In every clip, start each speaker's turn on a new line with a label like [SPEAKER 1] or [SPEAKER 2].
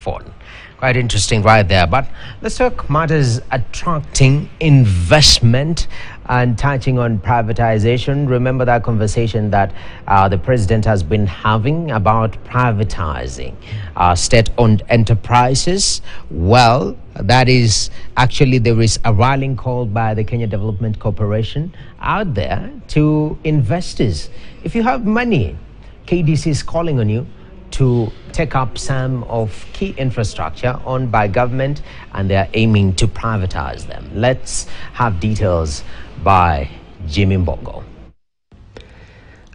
[SPEAKER 1] phone. Quite interesting right there. But let's talk matters attracting investment and touching on privatization. Remember that conversation that the president has been having about privatizing state-owned enterprises? Well, that is actually, there is a rallying call by the Kenya Development Corporation out there to investors. If you have money, KDC is calling on you to take up some of key infrastructure owned by government, and they are aiming to privatize them. Let's have details by Jimmy Mbongo.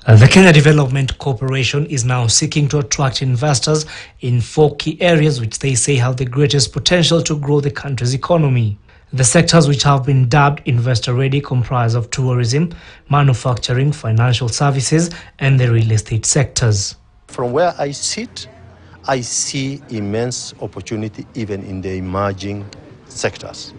[SPEAKER 2] The Kenya Development Corporation is now seeking to attract investors in 4 key areas which they say have the greatest potential to grow the country's economy. The sectors which have been dubbed investor-ready comprise of tourism, manufacturing, financial services, and the real estate sectors.
[SPEAKER 3] From where I sit, I see immense opportunity even in the emerging sectors.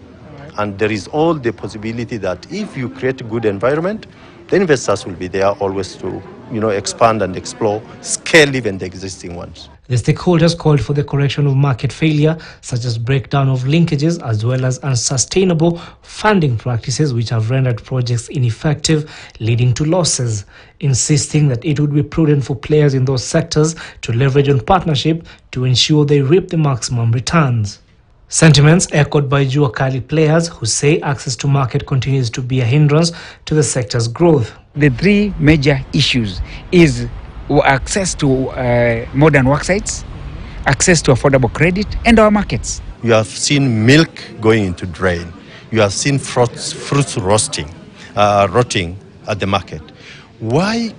[SPEAKER 3] And there is all the possibility that if you create a good environment, the investors will be there always to, expand and explore, scale even the existing ones.
[SPEAKER 2] The stakeholders called for the correction of market failure, such as breakdown of linkages, as well as unsustainable funding practices which have rendered projects ineffective, leading to losses, insisting that it would be prudent for players in those sectors to leverage on partnership to ensure they reap the maximum returns. Sentiments echoed by Jua Kali players who say access to market continues to be a hindrance to the sector's growth.
[SPEAKER 4] The 3 major issues is access to modern work sites, access to affordable credit, and our markets.
[SPEAKER 3] You have seen milk going into drain. You have seen fruits rotting at the market. Why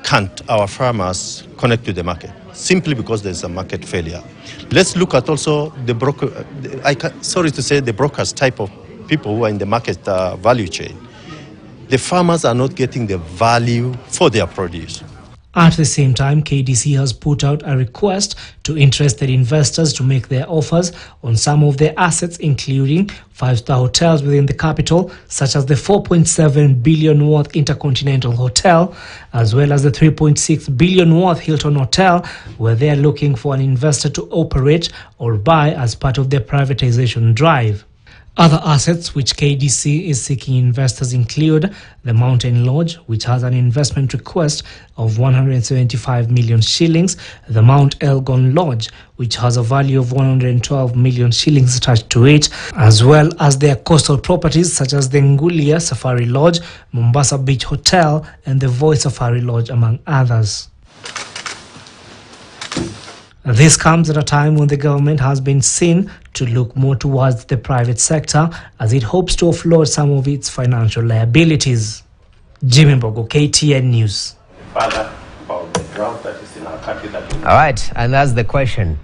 [SPEAKER 3] can't our farmers connect to the market? Simply because there's a market failure. Let's look at also the broker. Sorry to say, the brokers type of people who are in the market value chain. The farmers are not getting the value for their produce.
[SPEAKER 2] At the same time, KDC has put out a request to interested investors to make their offers on some of their assets, including 5-star hotels within the capital, such as the 4.7 billion worth Intercontinental Hotel, as well as the 3.6 billion worth Hilton Hotel, where they are looking for an investor to operate or buy as part of their privatization drive. Other assets which KDC is seeking investors include the Mountain Lodge, which has an investment request of 175 million shillings, the Mount Elgon Lodge, which has a value of 112 million shillings attached to it, as well as their coastal properties such as the Ngulia Safari Lodge, Mombasa Beach Hotel, and the Voi Safari Lodge, among others. This comes at a time when the government has been seen to look more towards the private sector as it hopes to offload some of its financial liabilities. Jimmy Mbongo, KTN News.
[SPEAKER 1] All right, and that's the question.